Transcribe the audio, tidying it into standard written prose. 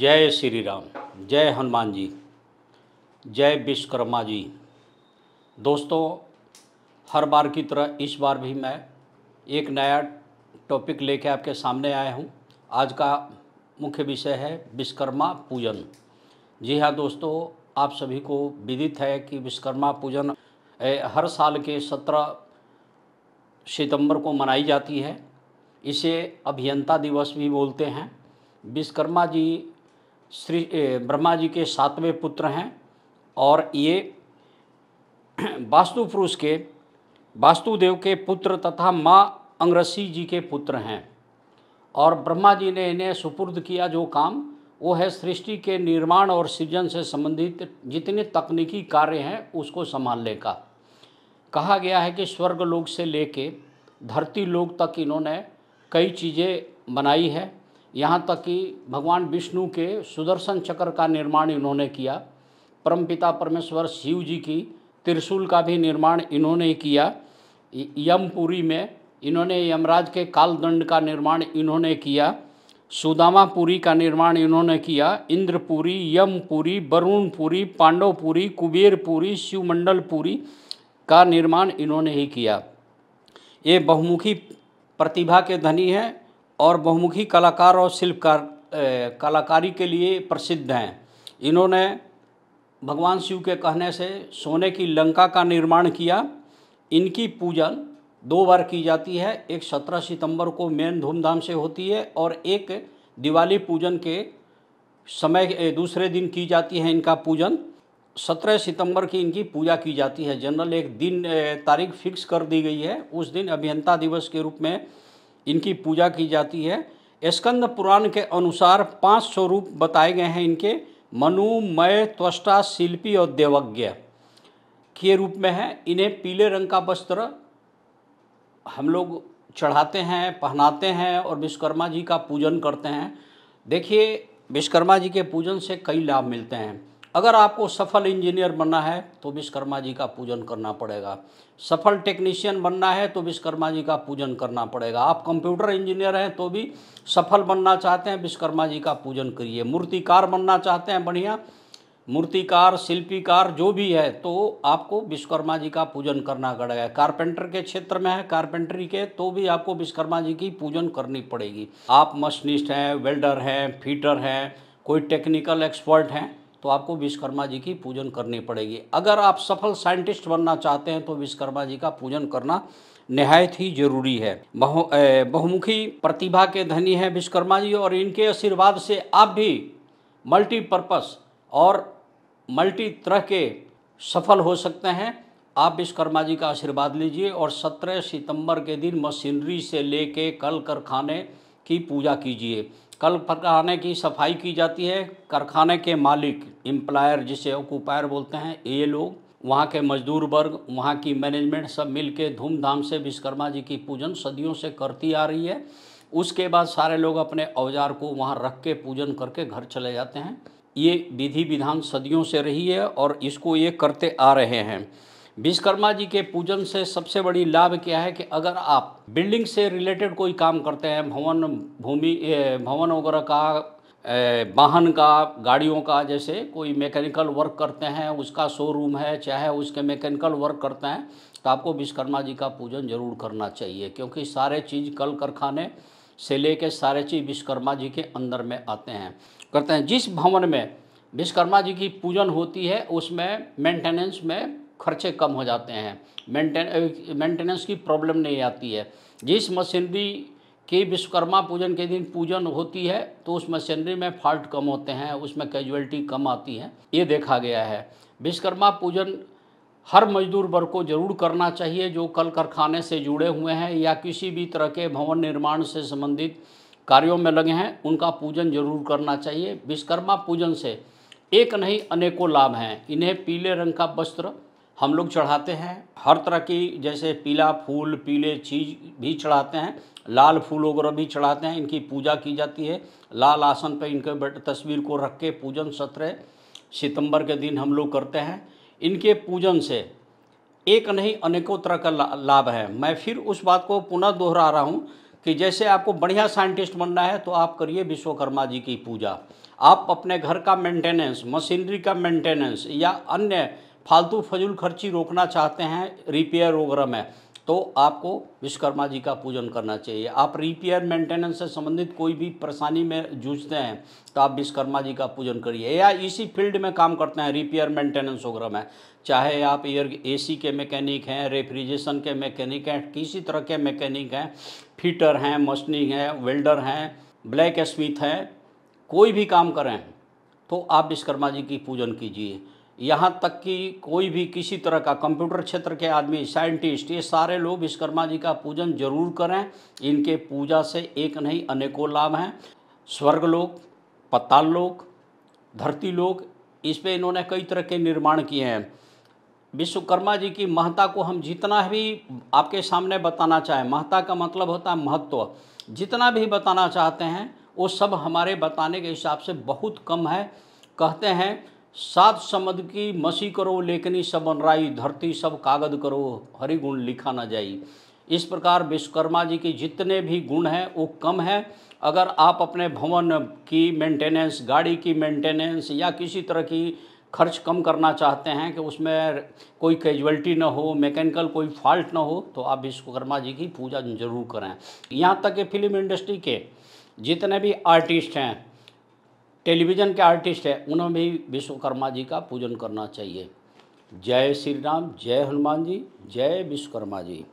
जय श्री राम। जय हनुमान जी। जय विश्वकर्मा जी। दोस्तों, हर बार की तरह इस बार भी मैं एक नया टॉपिक लेके आपके सामने आया हूँ। आज का मुख्य विषय है विश्वकर्मा पूजन। जी हाँ दोस्तों, आप सभी को विदित है कि विश्वकर्मा पूजन हर साल के 17 सितंबर को मनाई जाती है। इसे अभियंता दिवस भी बोलते हैं। विश्वकर्मा जी श्री ब्रह्मा जी के 7वें पुत्र हैं और ये वास्तुदेव के पुत्र तथा माँ अंग्रसी जी के पुत्र हैं। और ब्रह्मा जी ने इन्हें सुपुर्द किया जो काम, वो है सृष्टि के निर्माण और सृजन से संबंधित जितने तकनीकी कार्य हैं उसको संभालने का। कहा गया है कि स्वर्ग लोक से लेके धरती लोक तक इन्होंने कई चीज़ें बनाई है। यहाँ तक कि भगवान विष्णु के सुदर्शन चक्र का निर्माण इन्होंने किया। परमपिता परमेश्वर शिव जी की त्रिशूल का भी निर्माण इन्होंने किया। यमपुरी में इन्होंने यमराज के कालदंड का निर्माण इन्होंने किया। सुदामापुरी का निर्माण इन्होंने किया। इंद्रपुरी, यमपुरी, वरुणपुरी, पांडवपुरी, कुबेरपुरी, शिवमंडलपुरी का निर्माण इन्होंने ही किया। ये बहुमुखी प्रतिभा के धनी हैं और बहुमुखी कलाकार और शिल्पकार कलाकारी के लिए प्रसिद्ध हैं। इन्होंने भगवान शिव के कहने से सोने की लंका का निर्माण किया। इनकी पूजन 2 बार की जाती है। एक 17 सितंबर को मेन धूमधाम से होती है और एक दिवाली पूजन के समय दूसरे दिन की जाती है। इनका पूजन 17 सितंबर की इनकी पूजा की जाती है। जनरल एक दिन तारीख फिक्स कर दी गई है। उस दिन अभियंता दिवस के रूप में इनकी पूजा की जाती है। स्कंद पुराण के अनुसार 5 स्वरूप बताए गए हैं इनके। मनु, मय, त्वष्टा, शिल्पी और देवज्ञ के रूप में है। इन्हें पीले रंग का वस्त्र हम लोग चढ़ाते हैं, पहनाते हैं और विश्वकर्मा जी का पूजन करते हैं। देखिए, विश्वकर्मा जी के पूजन से कई लाभ मिलते हैं। अगर आपको सफल इंजीनियर बनना है तो विश्वकर्मा जी का पूजन करना पड़ेगा। सफल टेक्नीशियन बनना है तो विश्वकर्मा जी का पूजन करना पड़ेगा। आप कंप्यूटर इंजीनियर हैं तो भी सफल बनना चाहते हैं, विश्वकर्मा जी का पूजन करिए। मूर्तिकार बनना चाहते हैं, बढ़िया मूर्तिकार, शिल्पीकार जो भी है, तो आपको विश्वकर्मा जी का पूजन करना पड़ेगा। कारपेंटर के क्षेत्र में है, कारपेंटरी के, तो भी आपको विश्वकर्मा जी की पूजन करनी पड़ेगी। आप मशीनिस्ट हैं, वेल्डर हैं, फिटर हैं, कोई टेक्निकल एक्सपर्ट हैं, तो आपको विश्वकर्मा जी की पूजन करनी पड़ेगी। अगर आप सफल साइंटिस्ट बनना चाहते हैं तो विश्वकर्मा जी का पूजन करना निहायत ही जरूरी है। बहुमुखी प्रतिभा के धनी हैं विश्वकर्मा जी और इनके आशीर्वाद से आप भी मल्टीपर्पस और मल्टी तरह के सफल हो सकते हैं। आप विश्वकर्मा जी का आशीर्वाद लीजिए और 17 सितंबर के दिन मशीनरी से लेके कल कारखाने की पूजा कीजिए। कल कारखाने की सफाई की जाती है। कारखाने के मालिक, एम्प्लॉयर जिसे ऑक्यूपायर बोलते हैं, ये लोग, वहाँ के मजदूर वर्ग, वहाँ की मैनेजमेंट सब मिलके धूमधाम से विश्वकर्मा जी की पूजन सदियों से करती आ रही है। उसके बाद सारे लोग अपने औजार को वहाँ रख के पूजन करके घर चले जाते हैं। ये विधि विधान सदियों से रही है और इसको ये करते आ रहे हैं। विश्वकर्मा जी के पूजन से सबसे बड़ी लाभ क्या है कि अगर आप बिल्डिंग से रिलेटेड कोई काम करते हैं, भवन वगैरह का, वाहन का, गाड़ियों का, जैसे कोई मैकेनिकल वर्क करते हैं, उसका शोरूम है, चाहे उसके मैकेनिकल वर्क करते हैं, तो आपको विश्वकर्मा जी का पूजन जरूर करना चाहिए। क्योंकि सारे चीज़ कल कारखाने से लेके सारे चीज़ विश्वकर्मा जी के अंदर में आते हैं, करते हैं। जिस भवन में विश्वकर्मा जी की पूजन होती है उसमें मेंटेनेंस में खर्चे कम हो जाते हैं, मेंटेनेंस की प्रॉब्लम नहीं आती है। जिस मशीनरी की विश्वकर्मा पूजन के दिन पूजन होती है तो उस मशीनरी में फॉल्ट कम होते हैं, उसमें कैजुअलिटी कम आती है, ये देखा गया है। विश्वकर्मा पूजन हर मजदूर वर्ग को जरूर करना चाहिए जो कल कारखाने से जुड़े हुए हैं या किसी भी तरह के भवन निर्माण से संबंधित कार्यों में लगे हैं, उनका पूजन जरूर करना चाहिए। विश्वकर्मा पूजन से एक नहीं अनेकों लाभ हैं। इन्हें पीले रंग का वस्त्र हम लोग चढ़ाते हैं, हर तरह की, जैसे पीला फूल, पीले चीज़ भी चढ़ाते हैं, लाल फूल वगैरह भी चढ़ाते हैं। इनकी पूजा की जाती है। लाल आसन पर इनके तस्वीर को रख के पूजन 17 सितंबर के दिन हम लोग करते हैं। इनके पूजन से एक नहीं अनेकों तरह का लाभ है। मैं फिर उस बात को पुनः दोहरा रहा हूँ कि जैसे आपको बढ़िया साइंटिस्ट बनना है तो आप करिए विश्वकर्मा जी की पूजा। आप अपने घर का मेंटेनेंस, मशीनरी का मेंटेनेंस या अन्य फालतू फजूल खर्ची रोकना चाहते हैं रिपेयर वगैरह में, तो आपको विश्वकर्मा जी का पूजन करना चाहिए। आप रिपेयर मेंटेनेंस से संबंधित कोई भी परेशानी में जूझते हैं तो आप विश्वकर्मा जी का पूजन करिए। या इसी फील्ड में काम करते हैं रिपेयर मेंटेनेंस वगैरह में, चाहे आप एसी के मैकेनिक हैं, रेफ्रिजरेशन के मैकेनिक हैं, किसी तरह के मैकेनिक हैं, फिटर हैं, मशीनिंग हैं, वेल्डर हैं, ब्लैक स्मिथ हैं, कोई भी काम करें तो आप विश्वकर्मा जी की पूजन कीजिए। यहाँ तक कि कोई भी किसी तरह का कंप्यूटर क्षेत्र के आदमी, साइंटिस्ट, ये सारे लोग विश्वकर्मा जी का पूजन जरूर करें। इनके पूजा से एक नहीं अनेकों लाभ हैं। स्वर्गलोक, पाताल लोक, धरती लोक, इस पे इन्होंने कई तरह के निर्माण किए हैं। विश्वकर्मा जी की महत्ता को हम जितना भी आपके सामने बताना चाहें, महत्ता का मतलब होता है महत्व, जितना भी बताना चाहते हैं वो सब हमारे बताने के हिसाब से बहुत कम है। कहते हैं सात समुद्र की मसी करो लेखनी सब बनराई, धरती सब कागज करो हरि गुण लिखा न जाई। इस प्रकार विश्वकर्मा जी के जितने भी गुण हैं वो कम है। अगर आप अपने भवन की मेंटेनेंस, गाड़ी की मेंटेनेंस या किसी तरह की खर्च कम करना चाहते हैं कि उसमें कोई कैजुअलिटी ना हो, मैकेनिकल कोई फॉल्ट ना हो, तो आप विश्वकर्मा जी की पूजा जरूर करें। यहाँ तक कि फिल्म इंडस्ट्री के जितने भी आर्टिस्ट हैं, टेलीविज़न के आर्टिस्ट हैं, उन्हें भी विश्वकर्मा जी का पूजन करना चाहिए। जय श्री राम, जय हनुमान जी, जय विश्वकर्मा जी।